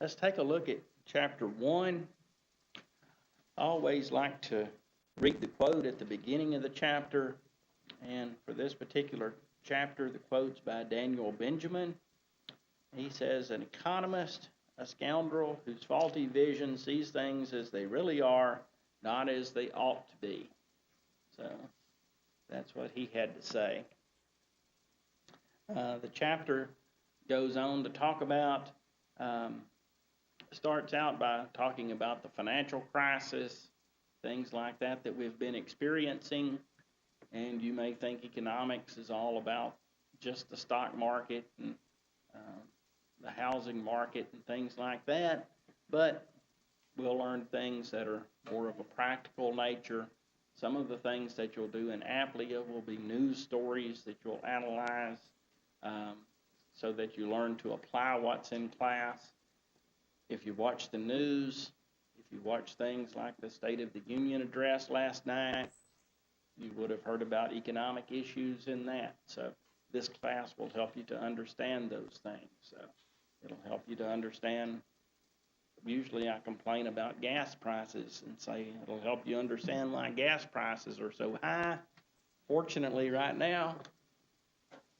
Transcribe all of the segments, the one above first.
Let's take a look at chapter 1. I always like to read the quote at the beginning of the chapter, and for this particular chapter, the quote's by Daniel Benjamin. He says, "An economist, a scoundrel whose faulty vision sees things as they really are, not as they ought to be." So that's what he had to say. The chapter goes on to talk about, starts out by talking about the financial crisis, things like that we've been experiencing. And you may think economics is all about just the stock market and the housing market and things like that, but we'll learn things that are more of a practical nature. Some of the things that you'll do in APLIA will be news stories that you'll analyze so that you learn to apply what's in class. If you watch the news, if you watch things like the State of the Union address last night, you would have heard about economic issues in that. So this class will help you to understand those things. So it'll help you to understand. Usually I complain about gas prices and say it'll help you understand why gas prices are so high. Fortunately, right now,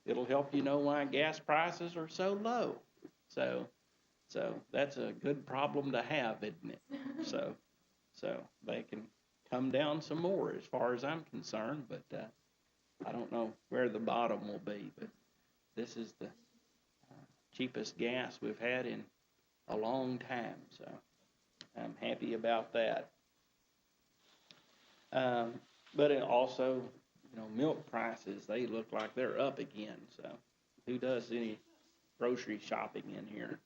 it'll help you know why gas prices are so low. So that's a good problem to have, isn't it? So they can come down some more as far as I'm concerned, but I don't know where the bottom will be, but this is the cheapest gas we've had in a long time, so I'm happy about that. But it also, milk prices, they look like they're up again, so who does any grocery shopping in here?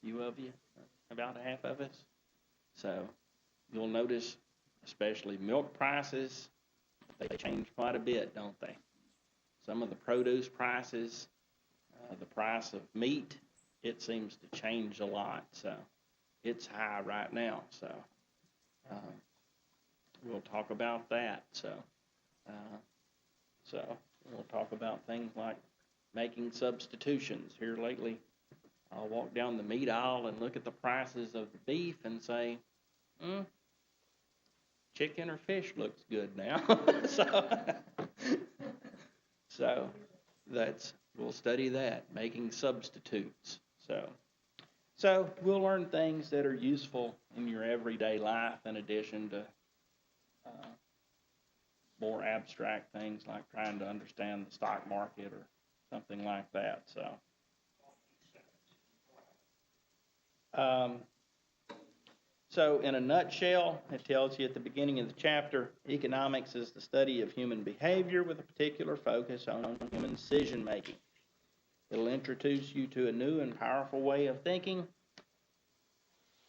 Few of you, about half of us. So you'll notice, especially milk prices, they change quite a bit, don't they? Some of the produce prices, the price of meat, it seems to change a lot. So it's high right now. So we'll talk about that. So we'll talk about things like making substitutions. Here lately, I'll walk down the meat aisle and look at the prices of the beef and say, chicken or fish looks good now. so we'll study that, making substitutes. So we'll learn things that are useful in your everyday life in addition to more abstract things like trying to understand the stock market or something like that. So in a nutshell, it tells you at the beginning of the chapter, economics is the study of human behavior with a particular focus on human decision making. It'll introduce you to a new and powerful way of thinking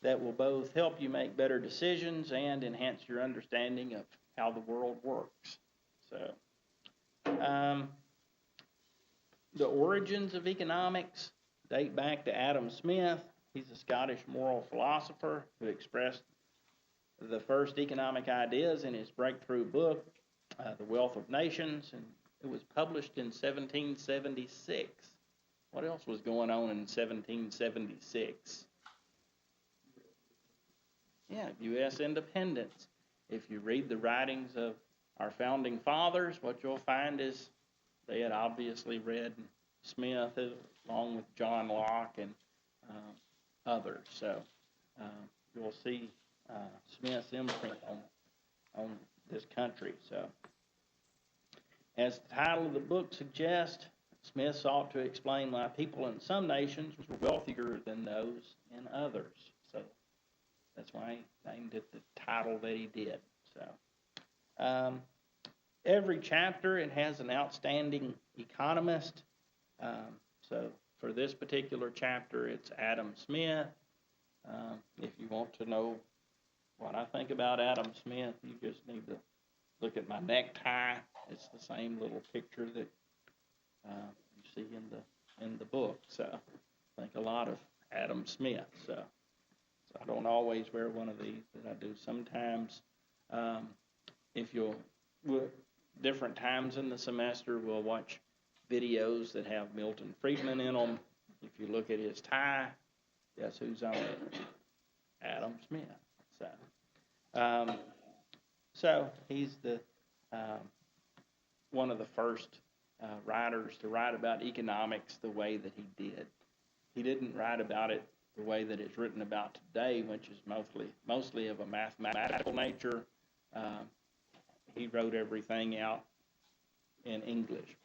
that will both help you make better decisions and enhance your understanding of how the world works. So, the origins of economics date back to Adam Smith. He's a Scottish moral philosopher who expressed the first economic ideas in his breakthrough book, The Wealth of Nations, and it was published in 1776. What else was going on in 1776? Yeah, U.S. independence. If you read the writings of our founding fathers, what you'll find is they had obviously read Smith along with John Locke and others. So you'll see Smith's imprint on this country. So as the title of the book suggests, Smith sought to explain why people in some nations were wealthier than those in others. So that's why he named it the title that he did. So every chapter, it has an outstanding economist. So for this particular chapter, it's Adam Smith. If you want to know what I think about Adam Smith, you just need to look at my necktie. It's the same little picture that you see in the book. So I think a lot of Adam Smith. So I don't always wear one of these, but I do sometimes. Different times in the semester, we'll watch videos that have Milton Friedman in them. If you look at his tie, Guess who's on it? Adam Smith. So he's the one of the first writers to write about economics the way that he did. He didn't write about it the way that it's written about today, which is mostly of a mathematical nature. He wrote everything out in English,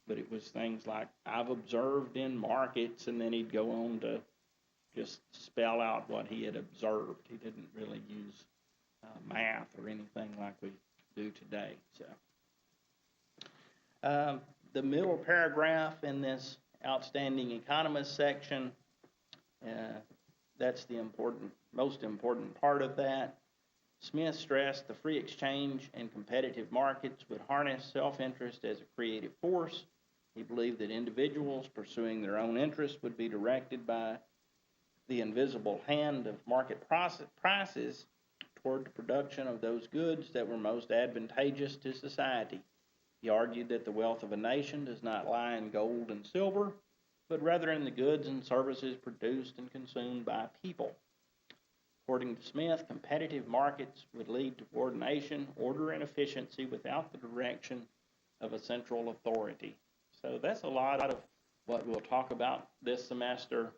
but it was things like, I've observed in markets, and then he'd go on to just spell out what he had observed. He didn't really use math or anything like we do today. So the middle paragraph in this Outstanding Economist section, that's the most important part of that. Smith stressed the free exchange and competitive markets would harness self-interest as a creative force. He believed that individuals pursuing their own interests would be directed by the invisible hand of market prices toward the production of those goods that were most advantageous to society. He argued that the wealth of a nation does not lie in gold and silver, but rather in the goods and services produced and consumed by people. According to Smith, competitive markets would lead to coordination, order, and efficiency without the direction of a central authority. So that's a lot of what we'll talk about this semester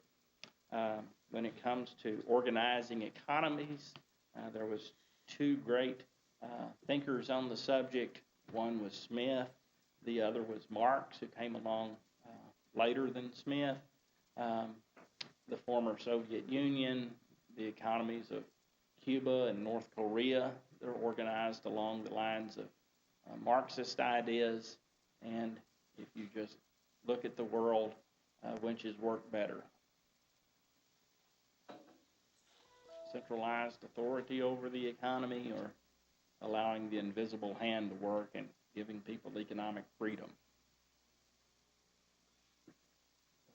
when it comes to organizing economies. There was two great thinkers on the subject. One was Smith. The other was Marx, who came along later than Smith. The former Soviet Union, the economies of Cuba and North Korea, they're organized along the lines of Marxist ideas. And if you just look at the world, which has worked better? Centralized authority over the economy, or allowing the invisible hand to work and giving people economic freedom?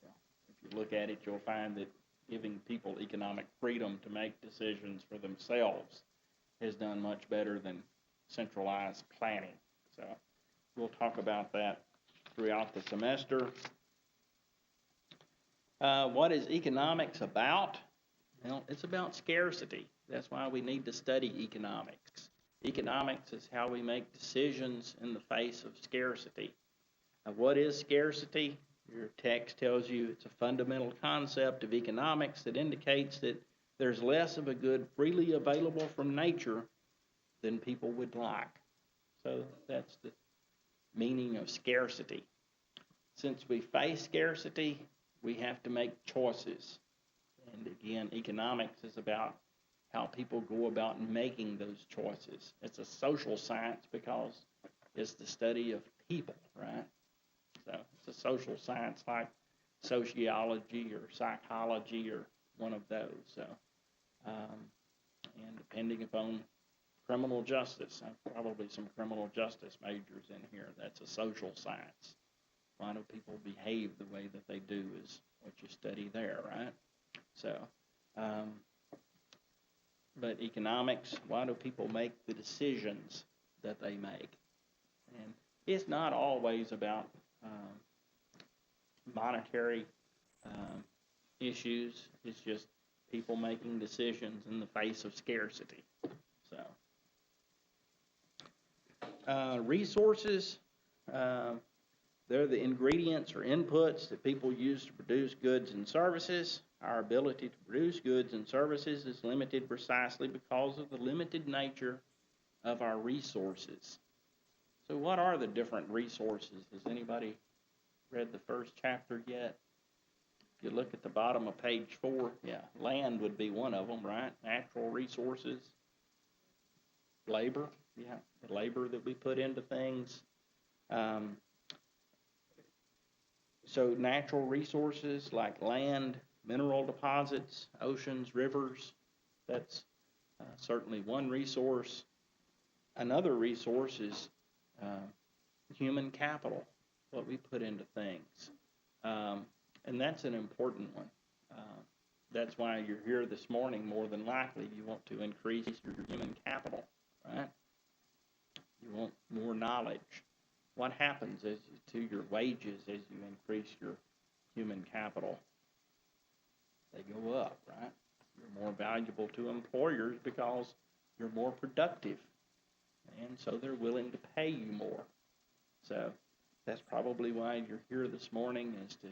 If you look at it, you'll find that giving people economic freedom to make decisions for themselves has done much better than centralized planning. So we'll talk about that throughout the semester. What is economics about? Well, it's about scarcity. That's why we need to study economics. Economics is how we make decisions in the face of scarcity. Now, what is scarcity? Your text tells you it's a fundamental concept of economics that indicates that there's less of a good freely available from nature than people would like. So that's the meaning of scarcity. Since we face scarcity, we have to make choices. And again, economics is about how people go about making those choices. It's a social science because it's the study of people, right? So it's a social science like sociology or psychology or one of those. So, and depending upon criminal justice, probably some criminal justice majors in here, that's a social science. Why do people behave the way that they do is what you study there, right? So, but economics, why do people make the decisions that they make? And it's not always about monetary issues. It's just people making decisions in the face of scarcity. So, resources, they're the ingredients or inputs that people use to produce goods and services. Our ability to produce goods and services is limited precisely because of the limited nature of our resources. So what are the different resources? Has anybody read the first chapter yet? If you look at the bottom of page 4, land would be one of them, right? Natural resources. Labor, the labor that we put into things. So natural resources like land, mineral deposits, oceans, rivers, that's certainly one resource. Another resource is human capital, what we put into things. And that's an important one. That's why you're here this morning. More than likely, you want to increase your human capital, right? You want more knowledge. What happens to your wages as you increase your human capital? they go up, right? You're more valuable to employers because you're more productive, and so they're willing to pay you more. So that's probably why you're here this morning, is to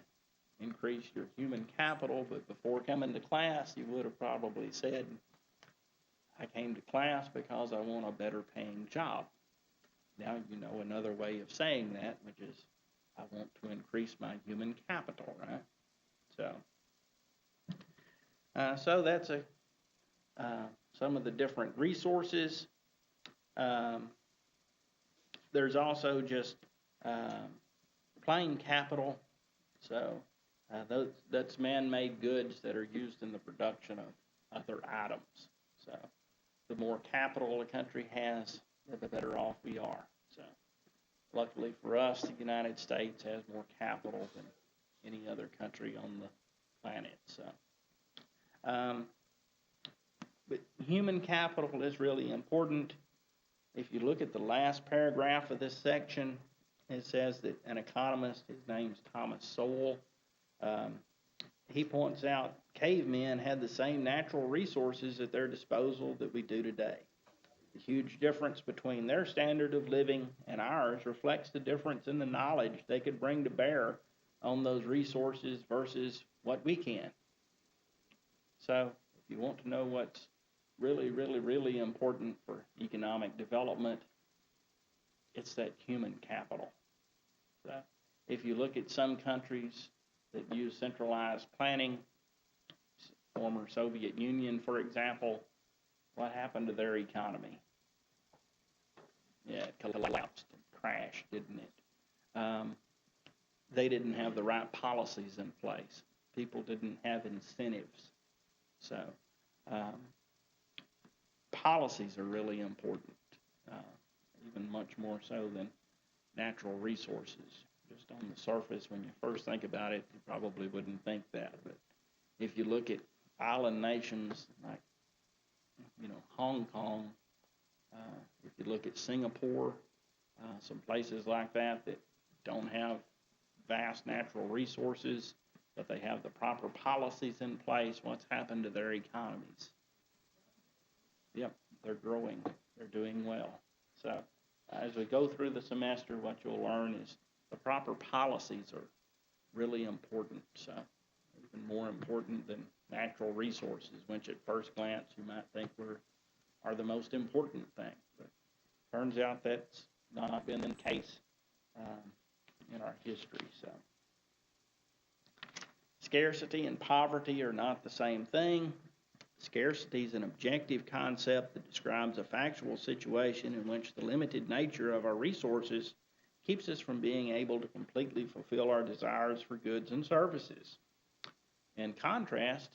increase your human capital. But before coming to class, you would have probably said, I came to class because I want a better paying job. Now you know another way of saying that, which is, I want to increase my human capital, right? So that's some of the different resources. There's also just plain capital. So that's man-made goods that are used in the production of other items. So the more capital a country has, the better off we are. So luckily for us, the United States has more capital than any other country on the planet. So, but human capital is really important. If you look at the last paragraph of this section, it says that an economist, his name's Thomas Sowell, he points out cavemen had the same natural resources at their disposal that we do today. The huge difference between their standard of living and ours reflects the difference in the knowledge they could bring to bear on those resources versus what we can. So if you want to know what's really, really, really important for economic development, it's that human capital. So if you look at some countries that use centralized planning, former Soviet Union, for example, what happened to their economy? Yeah, it collapsed and crashed, didn't it? They didn't have the right policies in place. People didn't have incentives. So policies are really important, even much more so than natural resources. Just on the surface, when you first think about it, you probably wouldn't think that. But if you look at island nations like, Hong Kong, if you look at Singapore, some places like that don't have vast natural resources, but they have the proper policies in place, what's happened to their economies? Yep, they're growing. They're doing well. So as we go through the semester, what you'll learn is the proper policies are really important. So even more important than natural resources, which at first glance you might think are the most important thing. But turns out that's not been the case in our history. So scarcity and poverty are not the same thing. Scarcity is an objective concept that describes a factual situation in which the limited nature of our resources keeps us from being able to completely fulfill our desires for goods and services. In contrast,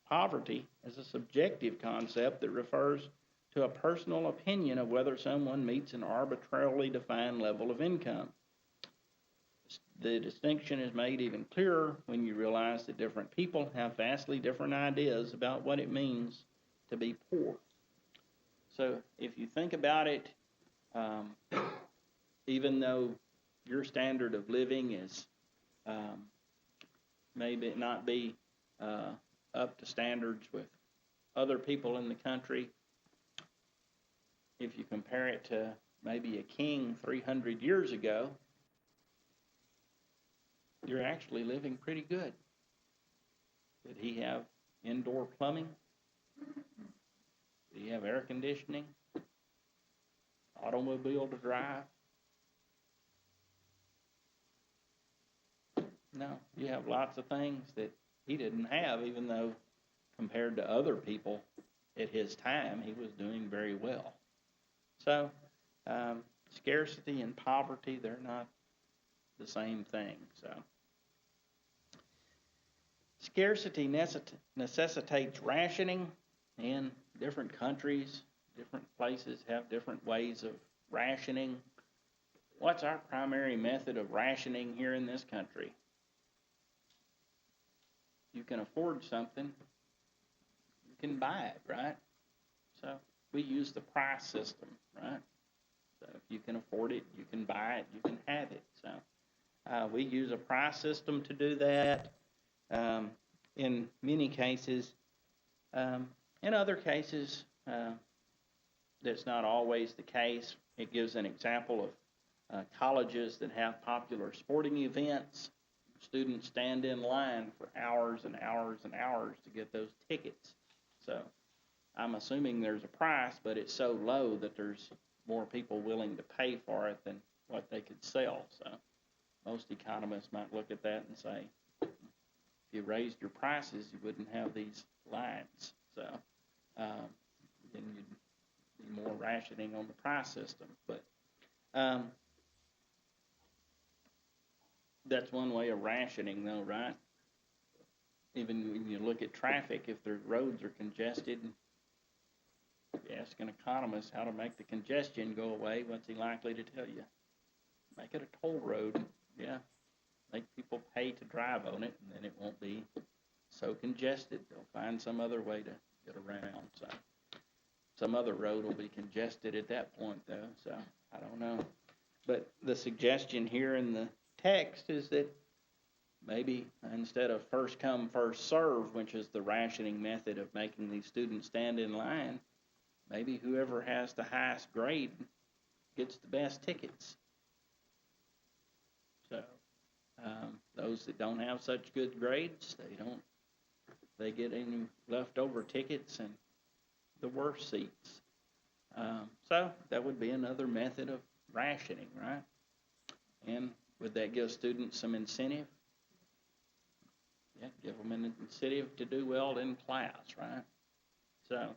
poverty is a subjective concept that refers to a personal opinion of whether someone meets an arbitrarily defined level of income. The distinction is made even clearer when you realize that different people have vastly different ideas about what it means to be poor. So if you think about it, even though your standard of living is maybe not be up to standards with other people in the country, if you compare it to maybe a king 300 years ago, you're actually living pretty good. Did he have indoor plumbing? Did he have air conditioning? Automobile to drive? No, you have lots of things that he didn't have, even though compared to other people at his time, he was doing very well. So, scarcity and poverty, they're not the same thing. So, scarcity necessitates rationing, and different countries, different places have different ways of rationing. What's our primary method of rationing here in this country? You can afford something, you can buy it, right? So we use the price system, right? So if you can afford it, you can buy it, you can have it. So we use a price system to do that. in many cases. In other cases, that's not always the case. It gives an example of colleges that have popular sporting events. Students stand in line for hours and hours and hours to get those tickets. So I'm assuming there's a price, but it's so low that there's more people willing to pay for it than what they could sell. So most economists might look at that and say, if you raised your prices, you wouldn't have these lines. So then you'd be more rationing on the price system. But that's one way of rationing, though, right? Even when you look at traffic, if the roads are congested, if you ask an economist how to make the congestion go away, what's he likely to tell you? Make it a toll road, yeah. Make people pay to drive on it, and then it won't be so congested. They'll find some other way to get around. So some other road will be congested at that point, though. So I don't know. But the suggestion here in the text is that maybe instead of first come, first serve, which is the rationing method of making these students stand in line, maybe whoever has the highest grade gets the best tickets. So those that don't have such good grades, they get any leftover tickets and the worst seats. So that would be another method of rationing, right? And would that give students some incentive? Yeah, give them an incentive to do well in class, right? So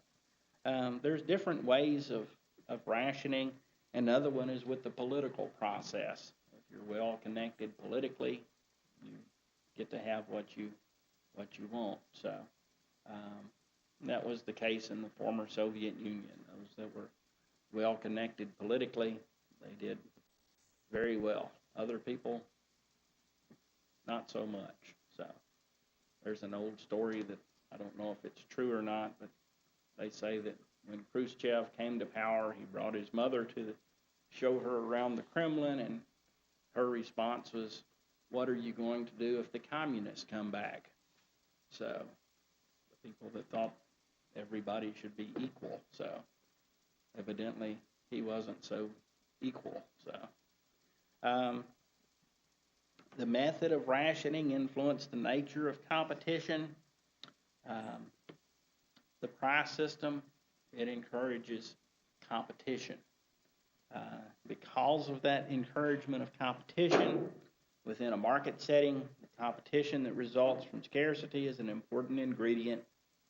there's different ways of rationing. Another one is with the political process. If you're well connected politically, you get to have what you want. So that was the case in the former Soviet Union. Those that were well connected politically, they did very well. Other people, not so much. So there's an old story that I don't know if it's true or not, but they say that when Khrushchev came to power, he brought his mother to show her around the Kremlin, and her response was, "What are you going to do if the communists come back?" So the people that thought everybody should be equal, so evidently he wasn't so equal. So the method of rationing influenced the nature of competition. The price system, it encourages competition. Because of that encouragement of competition within a market setting, the competition that results from scarcity is an important ingredient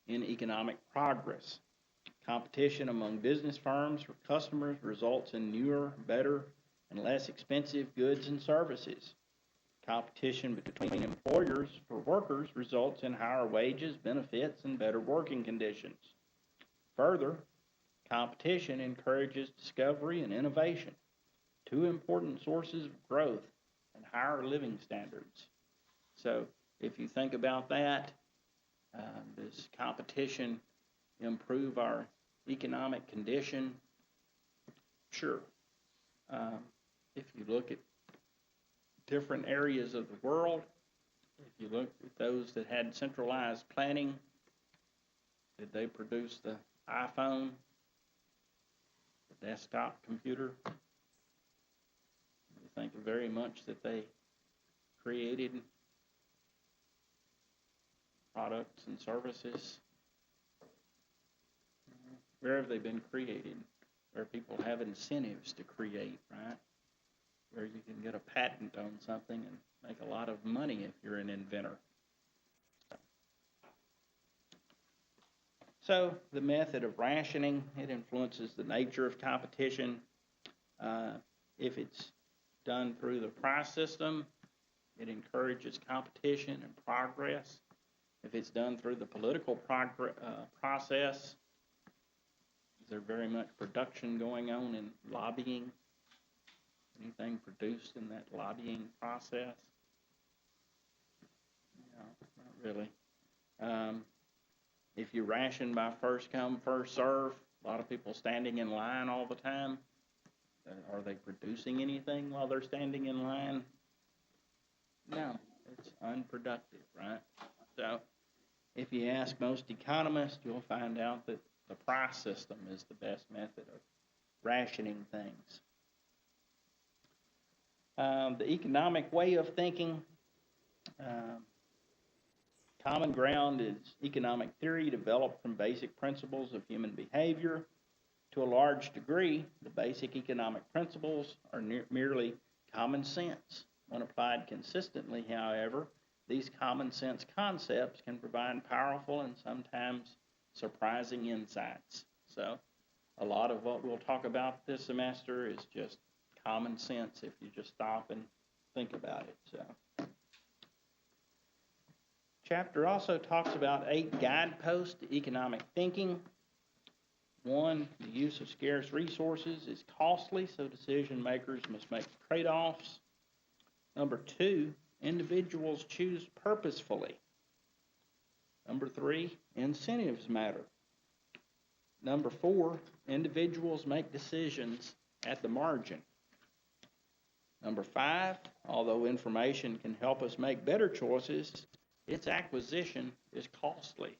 in economic progress. Competition among business firms for customers results in newer, better, and less expensive goods and services. Competition between employers for workers results in higher wages, benefits, and better working conditions. Further, competition encourages discovery and innovation, two important sources of growth and higher living standards. So if you think about that, does competition improve our economic condition? Sure. If you look at different areas of the world, if you look at those that had centralized planning, did they produce the iPhone, the desktop computer? You think very much that they created products and services? Where have they been created? Where people have incentives to create, right? Where you can get a patent on something and make a lot of money if you're an inventor. So the method of rationing, it influences the nature of competition. If it's done through the price system, it encourages competition and progress. If it's done through the political process, is there very much production going on in lobbying? Anything produced in that lobbying process? No, not really. If you ration by first come, first serve, a lot of people standing in line all the time, are they producing anything while they're standing in line? No, it's unproductive, right? So if you ask most economists, you'll find out that the price system is the best method of rationing things. The economic way of thinking, common ground is economic theory developed from basic principles of human behavior. To a large degree, the basic economic principles are merely common sense. When applied consistently, however, these common sense concepts can provide powerful and sometimes surprising insights. So, a lot of what we'll talk about this semester is just common sense if you just stop and think about it. So, chapter also talks about 8 guideposts to economic thinking. 1, the use of scarce resources is costly, so decision makers must make trade-offs. Number 2, individuals choose purposefully. Number 3, incentives matter. Number 4, individuals make decisions at the margin. Number 5, although information can help us make better choices, its acquisition is costly.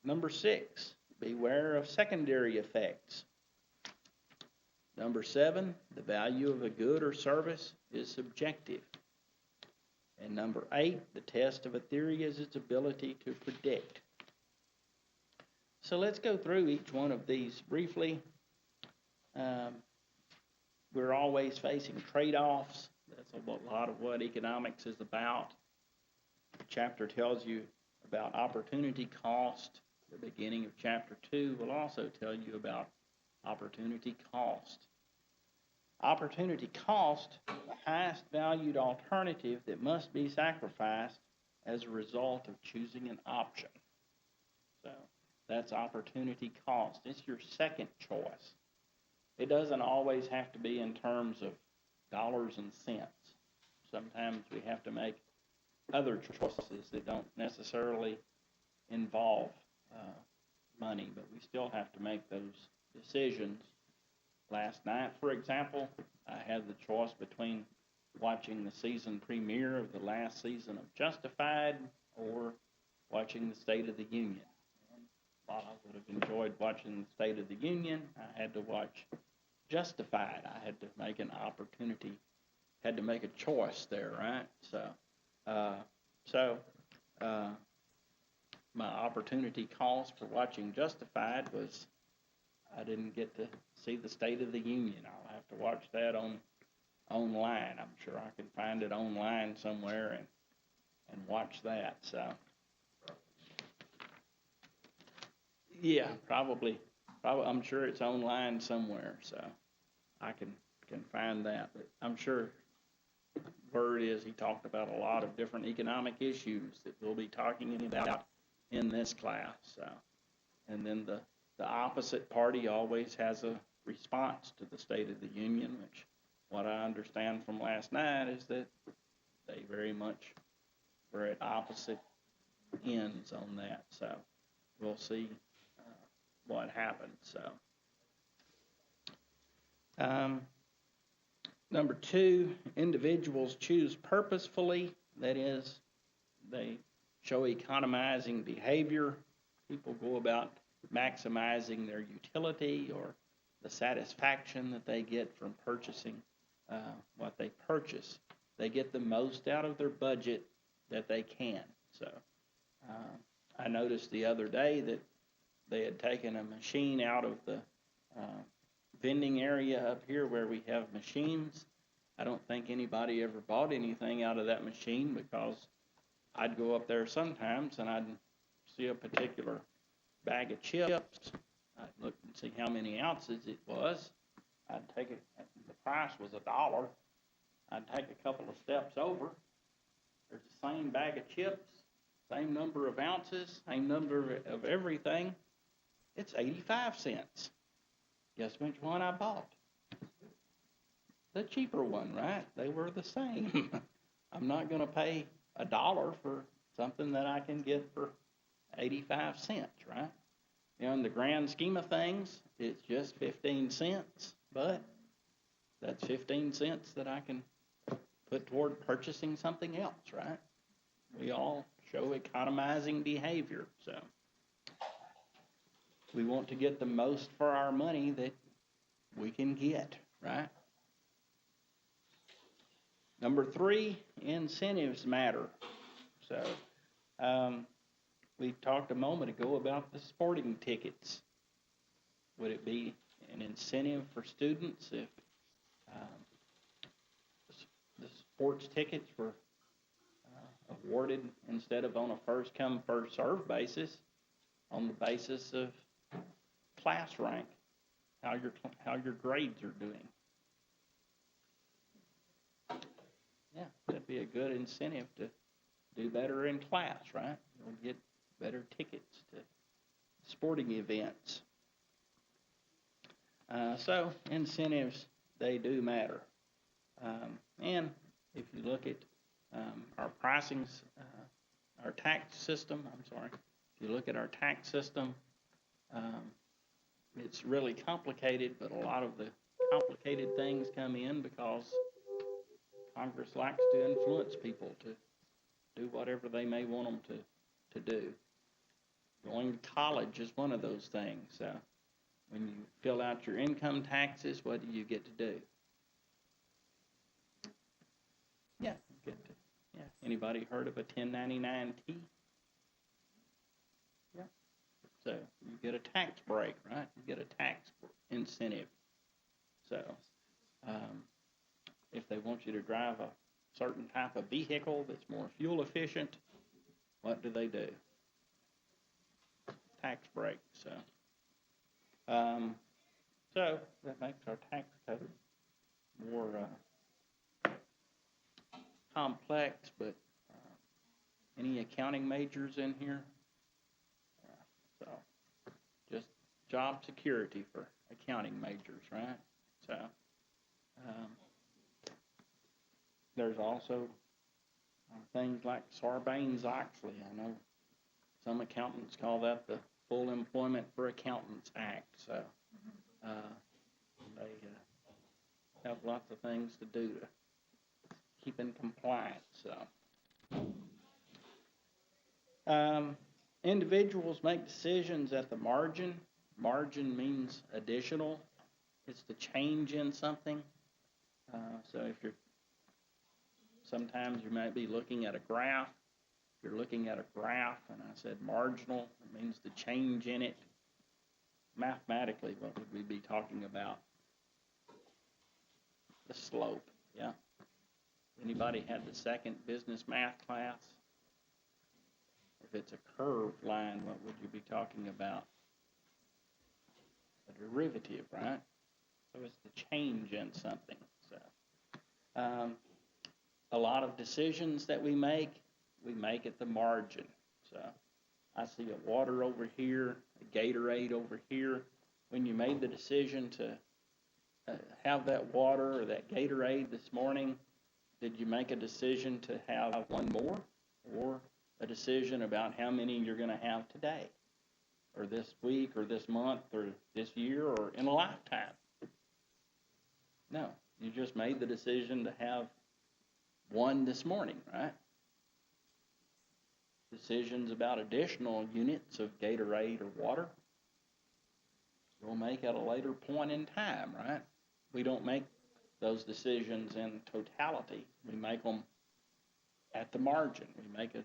Number 6, beware of secondary effects. Number 7, the value of a good or service is subjective. And number 8, the test of a theory is its ability to predict. So let's go through each one of these briefly. We're always facing trade-offs. That's a lot of what economics is about. The chapter tells you about opportunity cost. The beginning of chapter 2 will also tell you about opportunity cost. Opportunity cost, the highest valued alternative that must be sacrificed as a result of choosing an option. So that's opportunity cost. It's your second choice. It doesn't always have to be in terms of dollars and cents. Sometimes we have to make other choices that don't necessarily involve money, but we still have to make those decisions. Last night, for example, I had the choice between watching the season premiere of the last season of Justified or watching the State of the Union. And while I would have enjoyed watching the State of the Union, I had to watch Justified. I had to make an opportunity, had to make a choice there, right? So, my opportunity cost for watching Justified was I didn't get to see the State of the Union. I'll have to watch that online. I'm sure I can find it online somewhere and watch that. So, yeah, probably. I'm sure it's online somewhere, so I can find that. But I'm sure Bert he talked about a lot of different economic issues that we'll be talking about in this class. So, and then the opposite party always has a response to the State of the Union, which what I understand from last night is that they very much were at opposite ends on that. So we'll see what happens. So number 2, individuals choose purposefully. That is, they show economizing behavior. People go about maximizing their utility or the satisfaction that they get from purchasing what they purchase. They get the most out of their budget that they can. So I noticed the other day that they had taken a machine out of the vending area up here where we have machines. I don't think anybody ever bought anything out of that machine because I'd go up there sometimes and I'd see a particular bag of chips. I'd look and see how many ounces it was. I'd take it, the price was $1. I'd take a couple of steps over. There's the same bag of chips, same number of ounces, same number of everything. It's 85 cents. Guess which one I bought? The cheaper one, right? They were the same. I'm not going to pay $1 for something that I can get for 85 cents, right? You know, in the grand scheme of things, it's just 15 cents, but that's 15 cents that I can put toward purchasing something else, right? We all show economizing behavior. So we want to get the most for our money that we can get, right? Number 3, incentives matter. So we talked a moment ago about the sporting tickets. Would it be an incentive for students if the sports tickets were awarded instead of on a first come first served basis, on the basis of class rank, how your grades are doing? Yeah, that'd be a good incentive to do better in class, right? You'll get better tickets to sporting events. So incentives, they do matter. And if you look at our pricings, our tax system, if you look at our tax system, it's really complicated, but a lot of the complicated things come in because Congress likes to influence people to do whatever they may want them to do. Going to college is one of those things. When you fill out your income taxes, what do you get to do? Yeah, you get to. Yeah. Anybody heard of a 1099-T? Yeah. So you get a tax break, right? You get a tax incentive. So if they want you to drive a certain type of vehicle that's more fuel efficient, what do? Tax break. So that makes our tax code more complex, but any accounting majors in here? So just job security for accounting majors, right? So there's also things like Sarbanes-Oxley. I know some accountants call that the Full Employment for Accountants Act. So they have lots of things to do to keep in compliance. So individuals make decisions at the margin. Margin means additional. It's the change in something. So sometimes you might be looking at a graph. If you're looking at a graph, and I said marginal, it means the change in it. Mathematically, what would we be talking about? The slope, yeah? Anybody had the second business math class? If it's a curved line, what would you be talking about? A derivative, right? So it's the change in something. So a lot of decisions that we make at the margin. So I see a water over here, a Gatorade over here. When you made the decision to have that water or that Gatorade this morning, did you make a decision to have one more, or a decision about how many you're going to have today, or this week, or this month, or this year, or in a lifetime? No, you just made the decision to have one this morning, right? Decisions about additional units of Gatorade or water we'll make at a later point in time, right? We don't make those decisions in totality. We make them at the margin. We make it.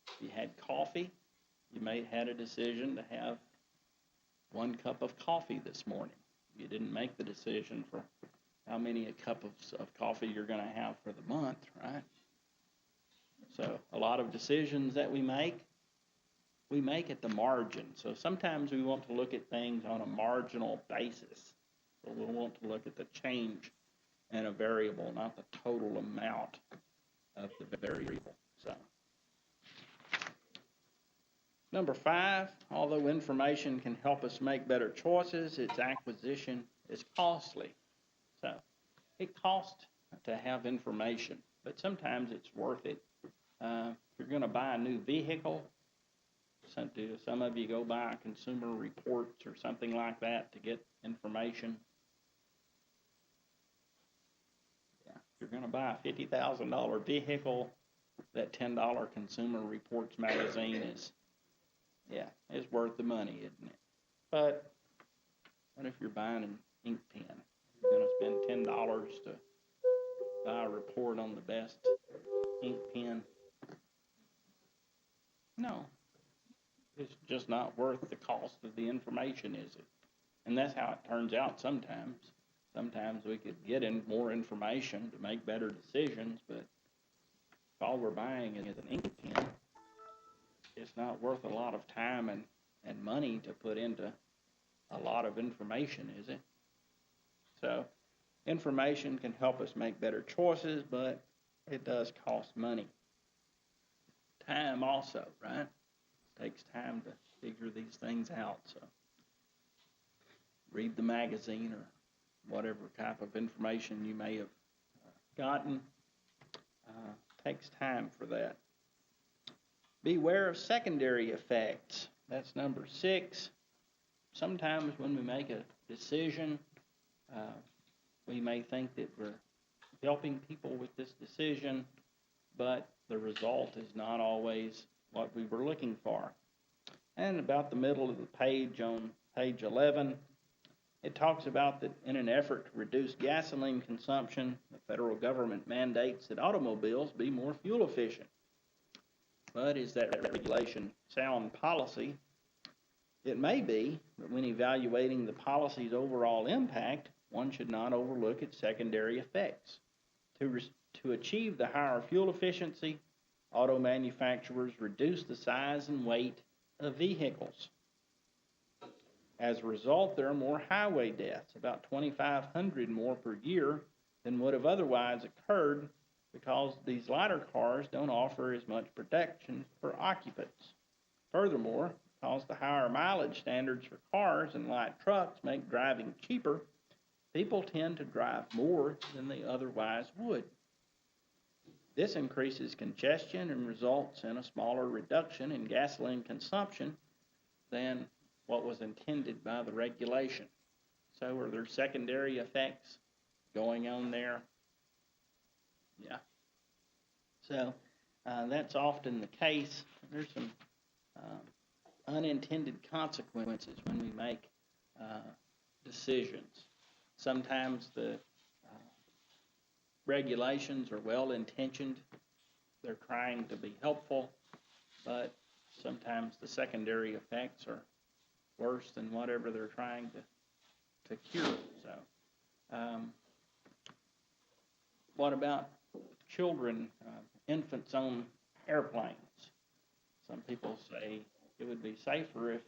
If you had coffee, you may have had a decision to have 1 cup of coffee this morning. You didn't make the decision for how many a cup of coffee you're going to have for the month, right? So a lot of decisions that we make at the margin. So sometimes we want to look at things on a marginal basis. So we'll want to look at the change in a variable, not the total amount of the variable. So number 5, although information can help us make better choices, its acquisition is costly. So it costs to have information, but sometimes it's worth it. If you're going to buy a new vehicle, some of you go buy Consumer Reports or something like that to get information. Yeah. If you're going to buy a $50,000 vehicle, that $10 Consumer Reports magazine is, yeah, it's worth the money, isn't it? But what if you're buying an ink pen? You're going to spend $10 to buy a report on the best ink pen? No, it's just not worth the cost of the information, is it? And that's how it turns out sometimes. Sometimes we could get in more information to make better decisions, but if all we're buying is an ink pen, it's not worth a lot of time and money to put into a lot of information, is it? So information can help us make better choices, but it does cost money. Time also, right? It takes time to figure these things out. So read the magazine or whatever type of information you may have gotten. Takes time for that. Beware of secondary effects. That's number 6. Sometimes when we make a decision, we may think that we're helping people with this decision, but the result is not always what we were looking for. And about the middle of the page, on page 11, it talks about that in an effort to reduce gasoline consumption, the federal government mandates that automobiles be more fuel efficient. But is that regulation sound policy? It may be, but when evaluating the policy's overall impact, one should not overlook its secondary effects. To achieve the higher fuel efficiency, auto manufacturers reduce the size and weight of vehicles. As a result, there are more highway deaths, about 2,500 more per year than would have otherwise occurred, because these lighter cars don't offer as much protection for occupants. Furthermore, because the higher mileage standards for cars and light trucks make driving cheaper, people tend to drive more than they otherwise would. This increases congestion and results in a smaller reduction in gasoline consumption than what was intended by the regulation. So are there secondary effects going on there? Yeah. So that's often the case. There's some unintended consequences when we make decisions. Sometimes the regulations are well-intentioned. They're trying to be helpful, but sometimes the secondary effects are worse than whatever they're trying to cure. So what about children, infants on airplanes? Some people say it would be safer if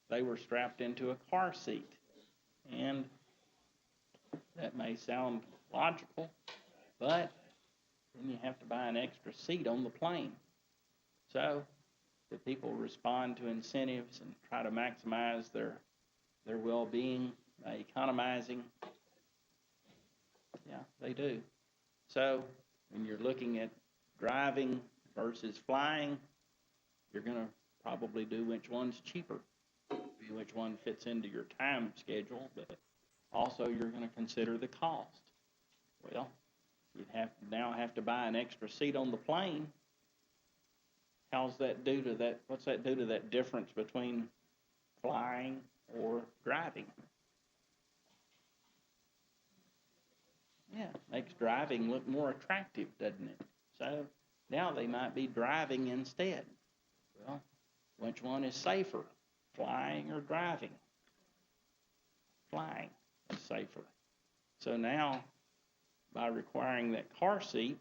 they were strapped into a car seat. And that may sound logical, but then you have to buy an extra seat on the plane. So do people respond to incentives and try to maximize their well-being by economizing? Yeah, they do. So when you're looking at driving versus flying, you're going to probably do which one's cheaper, which one fits into your time schedule, but also you're going to consider the cost. Well, you'd now have to buy an extra seat on the plane. How's that do to that? What's that do to that difference between flying or driving? Yeah, makes driving look more attractive, doesn't it? So now they might be driving instead. Well, which one is safer, flying or driving? Flying is safer. So now, by requiring that car seat,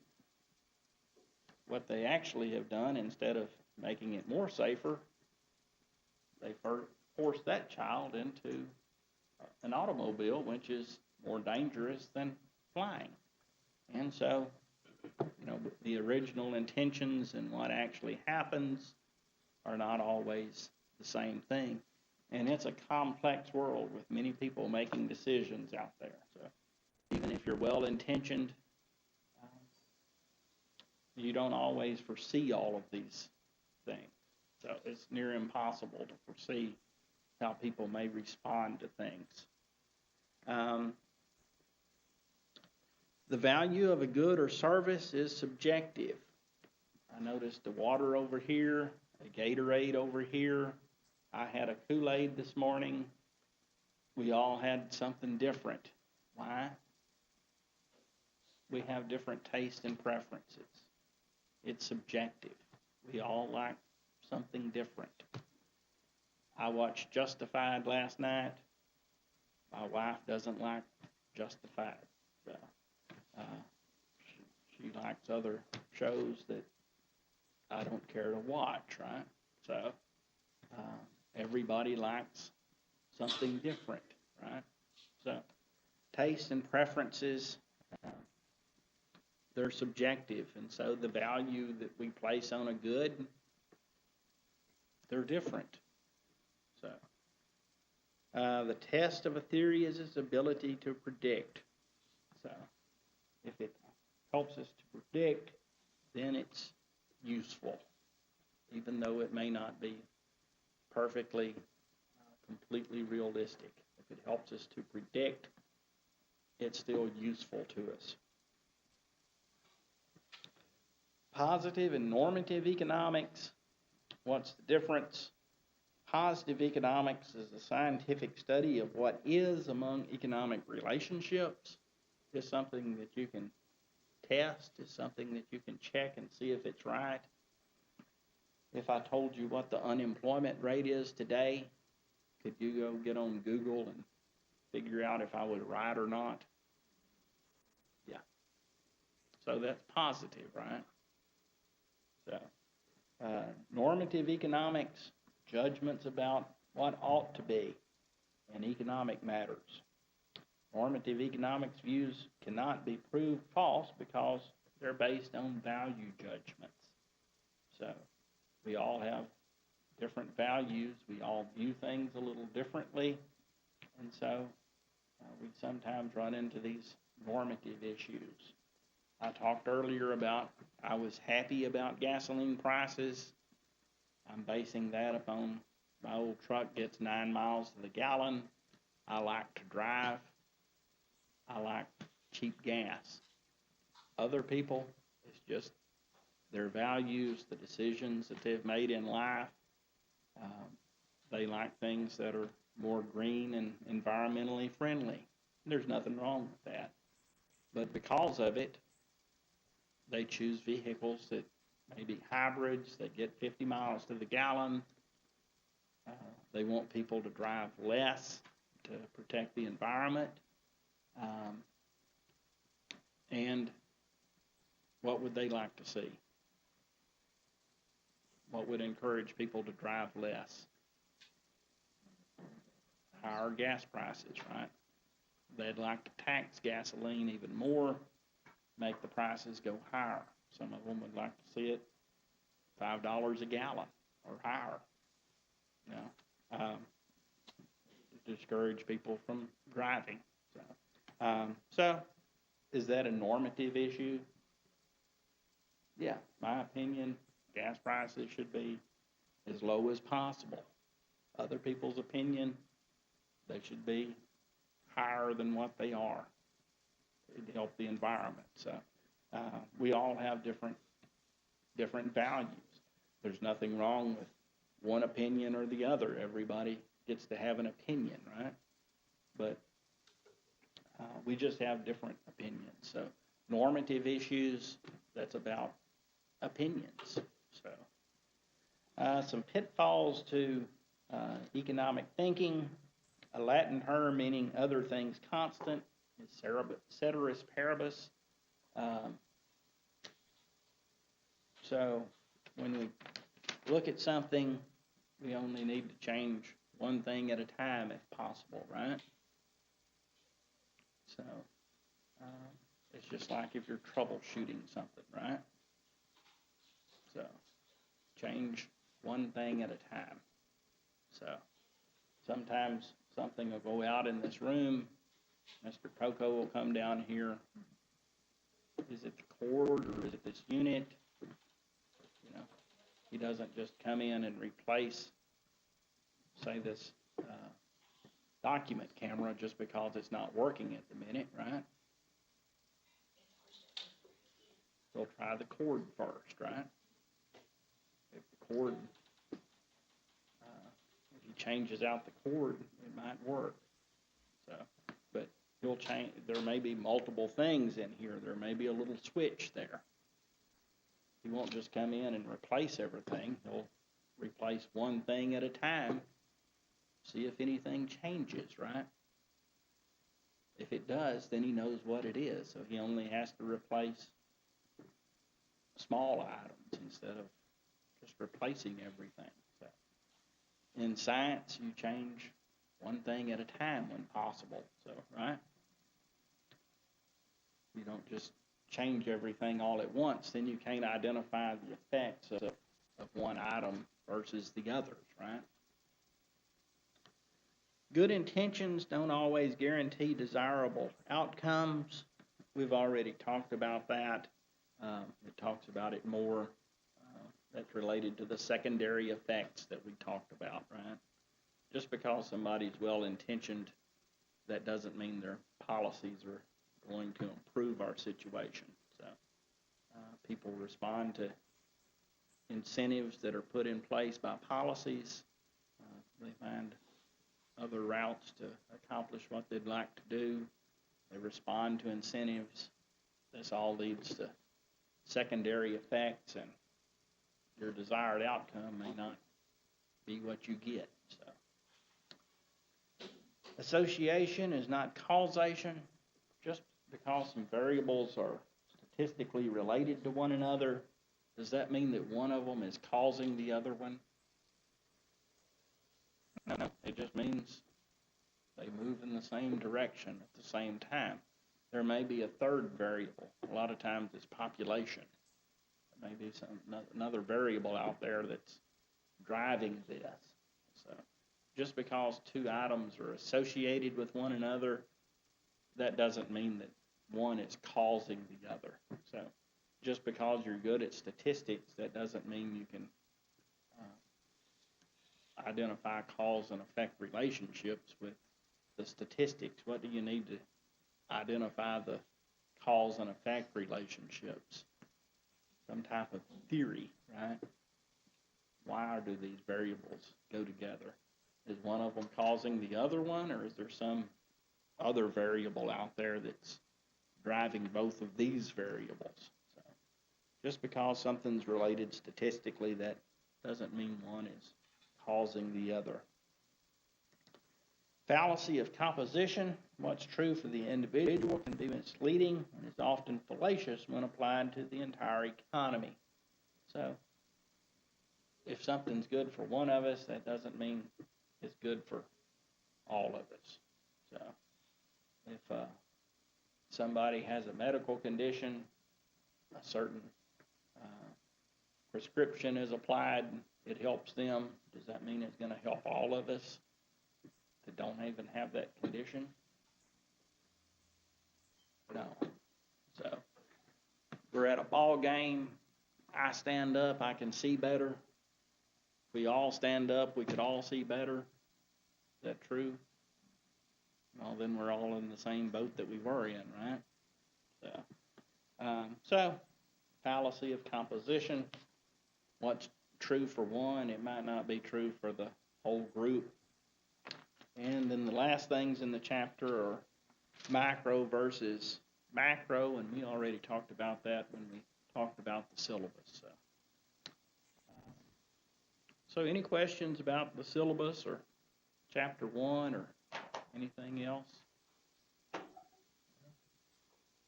what they actually have done, instead of making it more safer, they forced that child into an automobile, which is more dangerous than flying. And so, the original intentions and what actually happens are not always the same thing. And it's a complex world with many people making decisions out there. So even if you're well-intentioned, you don't always foresee all of these things. So it's near impossible to foresee how people may respond to things. The value of a good or service is subjective. I noticed the water over here, a Gatorade over here. I had a Kool-Aid this morning. We all had something different. Why? We have different tastes and preferences. It's subjective. We all like something different. I watched Justified last night. My wife doesn't like Justified. So, she likes other shows that I don't care to watch, right? So, everybody likes something different, right? So, tastes and preferences, they're subjective, and so the value that we place on a good, they're different. So, the test of a theory is its ability to predict. So, if it helps us to predict, then it's useful, even though it may not be perfectly, completely realistic. If it helps us to predict, it's still useful to us. Positive and normative economics. What's the difference? Positive economics is a scientific study of what is among economic relationships. It's something that you can test. It's something that you can check and see if it's right. If I told you what the unemployment rate is today, could you go get on Google and figure out if I was right or not? Yeah. So that's positive, right? So, normative economics, judgments about what ought to be in economic matters. Normative economics views cannot be proved false because they're based on value judgments. So, we all have different values. We all view things a little differently. And so, we sometimes run into these normative issues. I talked earlier about I was happy about gasoline prices. I'm basing that upon my old truck gets 9 miles to the gallon. I like to drive. I like cheap gas. Other people, it's just their values, the decisions that they've made in life. They like things that are more green and environmentally friendly. There's nothing wrong with that. But because of it, they choose vehicles that may be hybrids, that get 50 miles to the gallon. They want people to drive less to protect the environment. And what would they like to see? What would encourage people to drive less? Higher gas prices, right? They'd like to tax gasoline even more, make the prices go higher. Some of them would like to see it $5 a gallon or higher, you know, to discourage people from driving. So is that a normative issue? Yeah, my opinion, gas prices should be as low as possible. Other people's opinion, they should be higher than what they are to help the environment. So we all have different values. There's nothing wrong with one opinion or the other. Everybody gets to have an opinion, right? But we just have different opinions. So normative issues, that's about opinions. So some pitfalls to economic thinking. A Latin term meaning other things constant is ceteris paribus. So when we look at something, we only need to change one thing at a time if possible, right? So it's just like if you're troubleshooting something, right? So change one thing at a time. So sometimes something will go out in this room. Mr. Coco will come down here. Is it the cord or is it this unit? You know, he doesn't just come in and replace, say, this document camera just because it's not working at the minute, right? We'll try the cord first, right? cord, if he changes out the cord, it might work. So, but he'll change. There may be multiple things in here. There may be a little switch there. He won't just come in and replace everything. He'll replace one thing at a time, see if anything changes, right? If it does, then he knows what it is. So he only has to replace small items instead of just replacing everything. So in science, you change one thing at a time when possible. So, right? You don't just change everything all at once. Then you can't identify the effects of one item versus the others, right? Good intentions don't always guarantee desirable outcomes. We've already talked about that. It talks about it more. That's related to the secondary effects that we talked about, right? Just because somebody's well-intentioned, that doesn't mean their policies are going to improve our situation. So people respond to incentives that are put in place by policies. They find other routes to accomplish what they'd like to do. They respond to incentives. This all leads to secondary effects, and your desired outcome may not be what you get. So, association is not causation. Just because some variables are statistically related to one another, does that mean that one of them is causing the other one? No, it just means they move in the same direction at the same time. There may be a third variable. A lot of times it's population. There may be another variable out there that's driving this. So just because two items are associated with one another, that doesn't mean that one is causing the other. So just because you're good at statistics, that doesn't mean you can identify cause and effect relationships with the statistics. What do you need to identify the cause and effect relationships? Some type of theory, right? Why do these variables go together? Is one of them causing the other one, or is there some other variable out there that's driving both of these variables? So just because something's related statistically, that doesn't mean one is causing the other. Fallacy of composition. What's true for the individual can be misleading and is often fallacious when applied to the entire economy. So if something's good for one of us, that doesn't mean it's good for all of us. So if somebody has a medical condition, a certain prescription is applied, it helps them. Does that mean it's going to help all of us that don't even have that condition? No. So we're at a ball game. I stand up, I can see better. If we all stand up, we could all see better. Is that true? Well, then we're all in the same boat that we were in, right? So fallacy of composition. What's true for one, it might not be true for the whole group. And then the last things in the chapter are micro versus macro, and we already talked about that when we talked about the syllabus. So any questions about the syllabus or chapter 1 or anything else?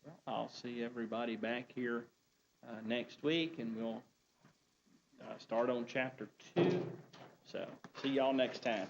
Well, I'll see everybody back here next week, and we'll start on chapter 2. So see y'all next time.